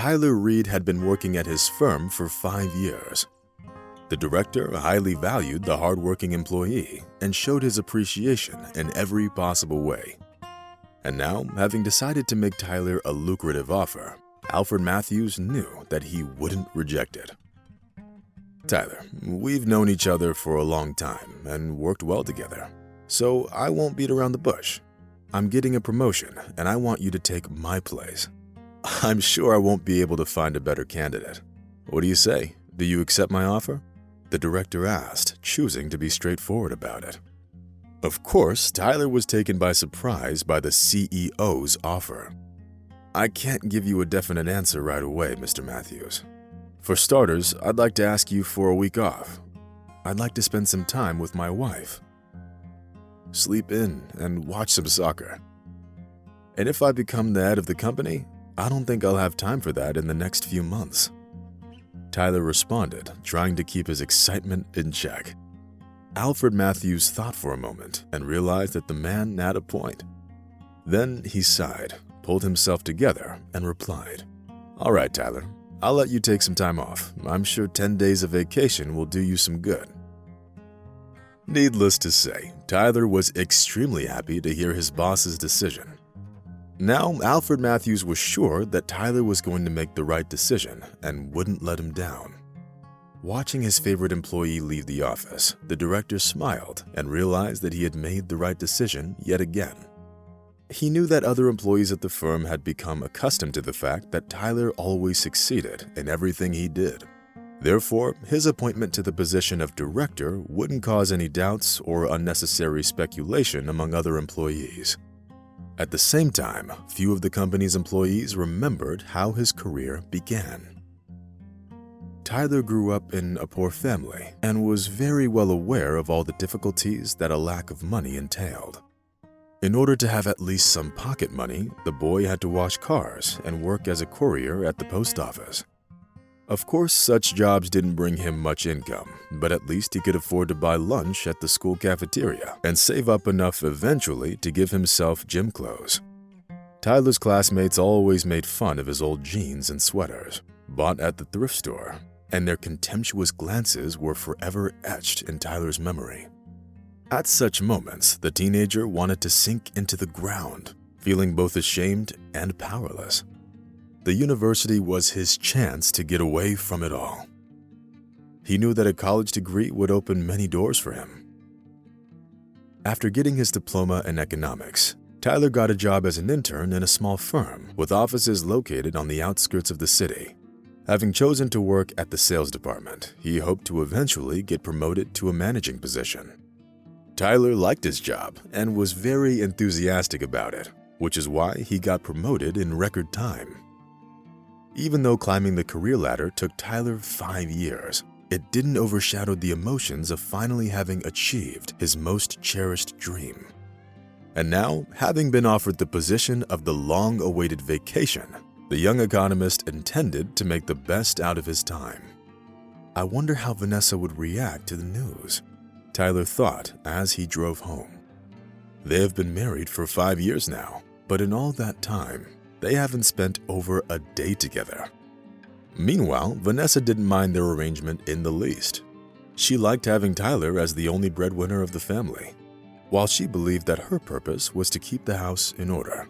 Tyler Reed had been working at his firm for 5 years. The director highly valued the hardworking employee and showed his appreciation in every possible way. And now, having decided to make Tyler a lucrative offer, Alfred Matthews knew that he wouldn't reject it. "Tyler, we've known each other for a long time and worked well together, so I won't beat around the bush. I'm getting a promotion and I want you to take my place. I'm sure I won't be able to find a better candidate. What do you say? Do you accept my offer?" the director asked, choosing to be straightforward about it. Of course, Tyler was taken by surprise by the CEO's offer. "I can't give you a definite answer right away, Mr. Matthews. For starters, I'd like to ask you for a week off. I'd like to spend some time with my wife. Sleep in and watch some soccer. And if I become the head of the company, I don't think I'll have time for that in the next few months." Tyler responded, trying to keep his excitement in check. Alfred Matthews thought for a moment and realized that the man had a point. Then he sighed, pulled himself together, and replied, "All right, Tyler, I'll let you take some time off. I'm sure 10 days of vacation will do you some good." Needless to say, Tyler was extremely happy to hear his boss's decision. Now, Alfred Matthews was sure that Tyler was going to make the right decision and wouldn't let him down. Watching his favorite employee leave the office, the director smiled and realized that he had made the right decision yet again. He knew that other employees at the firm had become accustomed to the fact that Tyler always succeeded in everything he did. Therefore, his appointment to the position of director wouldn't cause any doubts or unnecessary speculation among other employees. At the same time, few of the company's employees remembered how his career began. Tyler grew up in a poor family and was very well aware of all the difficulties that a lack of money entailed. In order to have at least some pocket money, the boy had to wash cars and work as a courier at the post office. Of course, such jobs didn't bring him much income, but at least he could afford to buy lunch at the school cafeteria and save up enough eventually to give himself gym clothes. Tyler's classmates always made fun of his old jeans and sweaters, bought at the thrift store, and their contemptuous glances were forever etched in Tyler's memory. At such moments, the teenager wanted to sink into the ground, feeling both ashamed and powerless. The university was his chance to get away from it all. He knew that a college degree would open many doors for him. After getting his diploma in economics, Tyler got a job as an intern in a small firm with offices located on the outskirts of the city. Having chosen to work at the sales department, he hoped to eventually get promoted to a managing position. Tyler liked his job and was very enthusiastic about it, which is why he got promoted in record time. Even though climbing the career ladder took Tyler 5 years, it didn't overshadow the emotions of finally having achieved his most cherished dream. And now, having been offered the position of the long-awaited vacation, the young economist intended to make the best out of his time. "I wonder how Vanessa would react to the news," Tyler thought as he drove home. They have been married for 5 years now, but in all that time, they haven't spent over a day together. Meanwhile, Vanessa didn't mind their arrangement in the least. She liked having Tyler as the only breadwinner of the family, while she believed that her purpose was to keep the house in order.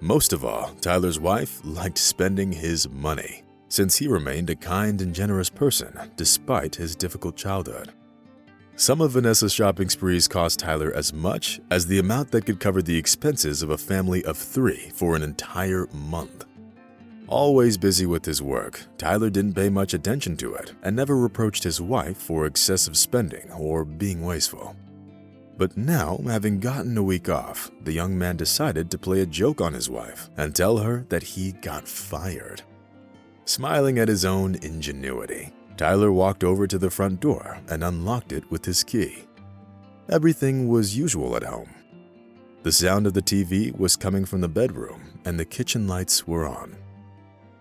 Most of all, Tyler's wife liked spending his money, since he remained a kind and generous person despite his difficult childhood. Some of Vanessa's shopping sprees cost Tyler as much as the amount that could cover the expenses of a family of 3 for an entire month. Always busy with his work, Tyler didn't pay much attention to it and never reproached his wife for excessive spending or being wasteful. But now, having gotten a week off, the young man decided to play a joke on his wife and tell her that he got fired. Smiling at his own ingenuity, Tyler walked over to the front door and unlocked it with his key. Everything was usual at home. The sound of the TV was coming from the bedroom and the kitchen lights were on.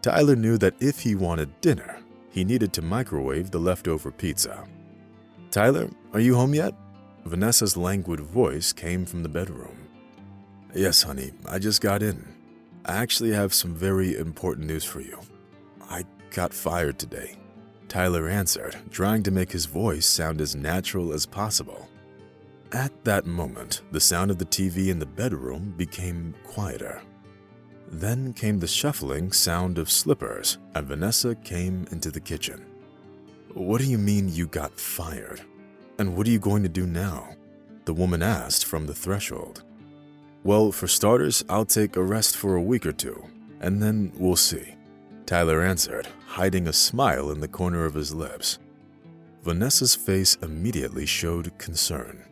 Tyler knew that if he wanted dinner, he needed to microwave the leftover pizza. "Tyler, are you home yet?" Vanessa's languid voice came from the bedroom. "Yes, honey, I just got in. I actually have some very important news for you. I got fired today," Tyler answered, trying to make his voice sound as natural as possible. At that moment, the sound of the TV in the bedroom became quieter. Then came the shuffling sound of slippers, and Vanessa came into the kitchen. "What do you mean you got fired? And what are you going to do now?" the woman asked from the threshold. "Well, for starters, I'll take a rest for a week or two, and then we'll see," Tyler answered, hiding a smile in the corner of his lips. Vanessa's face immediately showed concern.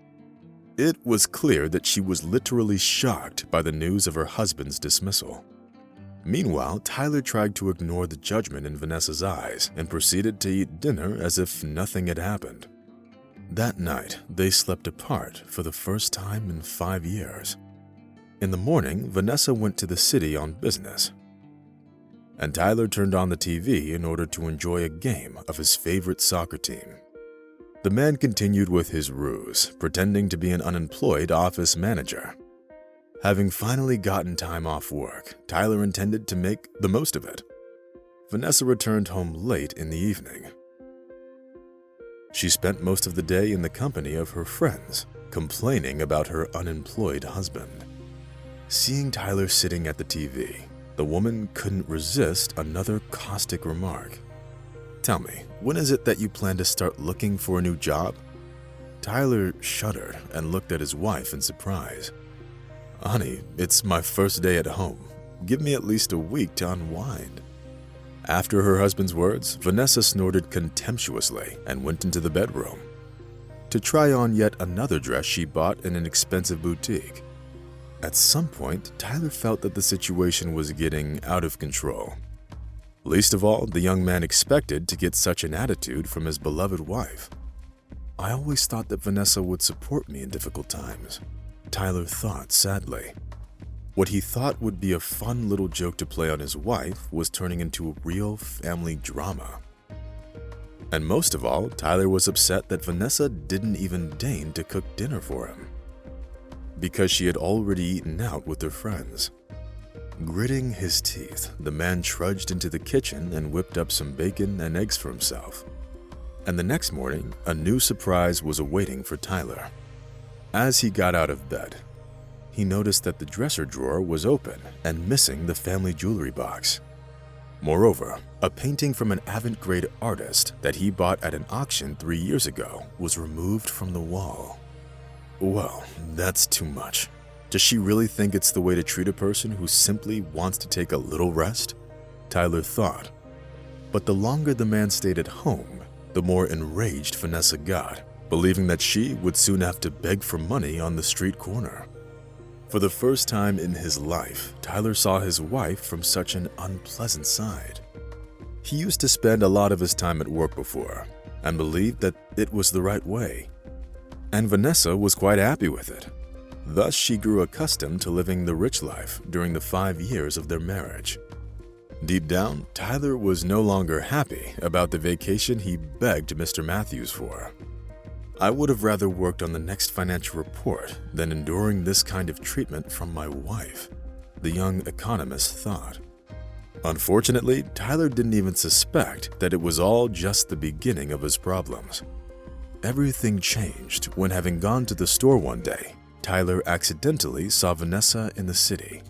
It was clear that she was literally shocked by the news of her husband's dismissal. Meanwhile, Tyler tried to ignore the judgment in Vanessa's eyes and proceeded to eat dinner as if nothing had happened. That night, they slept apart for the first time in 5 years. In the morning, Vanessa went to the city on business, and Tyler turned on the TV in order to enjoy a game of his favorite soccer team. The man continued with his ruse, pretending to be an unemployed office manager. Having finally gotten time off work, Tyler intended to make the most of it. Vanessa returned home late in the evening. She spent most of the day in the company of her friends, complaining about her unemployed husband. Seeing Tyler sitting at the TV, the woman couldn't resist another caustic remark. "Tell me, when is it that you plan to start looking for a new job?" Tyler shuddered and looked at his wife in surprise. "Honey, it's my first day at home. Give me at least a week to unwind." After her husband's words, Vanessa snorted contemptuously and went into the bedroom to try on yet another dress she bought in an expensive boutique. At some point, Tyler felt that the situation was getting out of control. Least of all, the young man expected to get such an attitude from his beloved wife. "I always thought that Vanessa would support me in difficult times," Tyler thought sadly. What he thought would be a fun little joke to play on his wife was turning into a real family drama. And most of all, Tyler was upset that Vanessa didn't even deign to cook dinner for him, because she had already eaten out with her friends. Gritting his teeth, the man trudged into the kitchen and whipped up some bacon and eggs for himself. And the next morning, a new surprise was awaiting for Tyler. As he got out of bed, he noticed that the dresser drawer was open and missing the family jewelry box. Moreover, a painting from an avant-garde artist that he bought at an auction 3 years ago was removed from the wall. Well, that's too much. Does she really think it's the way to treat a person who simply wants to take a little rest? Tyler thought. But the longer the man stayed at home, the more enraged Vanessa got, believing that she would soon have to beg for money on the street corner. For the first time in his life, Tyler saw his wife from such an unpleasant side. He used to spend a lot of his time at work before, and believed that it was the right way. And Vanessa was quite happy with it. Thus, she grew accustomed to living the rich life during the 5 years of their marriage. Deep down, Tyler was no longer happy about the vacation he begged Mr. Matthews for. "I would have rather worked on the next financial report than enduring this kind of treatment from my wife," the young economist thought. Unfortunately, Tyler didn't even suspect that it was all just the beginning of his problems. Everything changed when, having gone to the store one day, Tyler accidentally saw Vanessa in the city.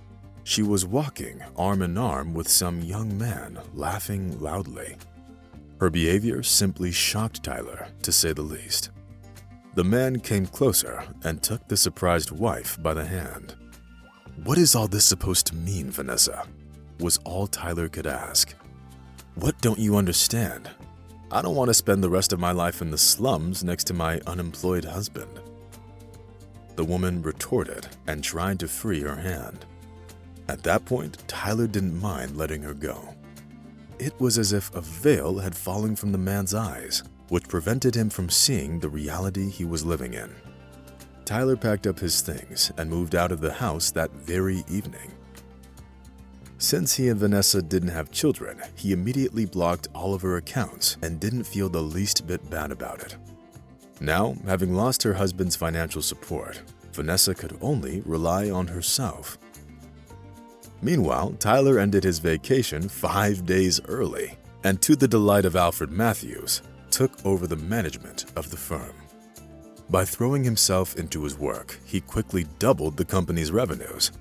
She was walking arm in arm with some young man, laughing loudly. Her behavior simply shocked Tyler, to say the least. The man came closer and took the surprised wife by the hand. "What is all this supposed to mean, Vanessa?" was all Tyler could ask. "What don't you understand? I don't want to spend the rest of my life in the slums next to my unemployed husband." The woman retorted and tried to free her hand. At that point, Tyler didn't mind letting her go. It was as if a veil had fallen from the man's eyes, which prevented him from seeing the reality he was living in. Tyler packed up his things and moved out of the house that very evening. Since he and Vanessa didn't have children, he immediately blocked all of her accounts and didn't feel the least bit bad about it. Now, having lost her husband's financial support, Vanessa could only rely on herself. Meanwhile, Tyler ended his vacation 5 days early, and to the delight of Alfred Matthews, took over the management of the firm. By throwing himself into his work, he quickly doubled the company's revenues.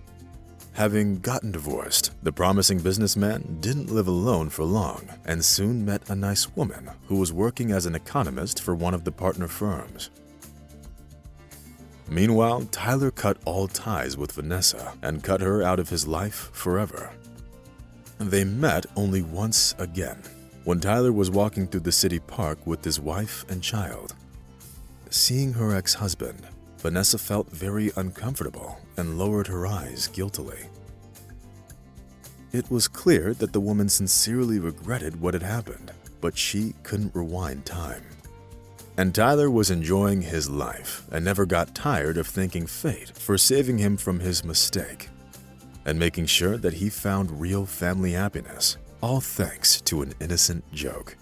Having gotten divorced, the promising businessman didn't live alone for long and soon met a nice woman who was working as an economist for one of the partner firms. Meanwhile, Tyler cut all ties with Vanessa and cut her out of his life forever. They met only once again, when Tyler was walking through the city park with his wife and child. Seeing her ex-husband, Vanessa felt very uncomfortable and lowered her eyes guiltily. It was clear that the woman sincerely regretted what had happened, but she couldn't rewind time. And Tyler was enjoying his life and never got tired of thanking fate for saving him from his mistake and making sure that he found real family happiness, all thanks to an innocent joke.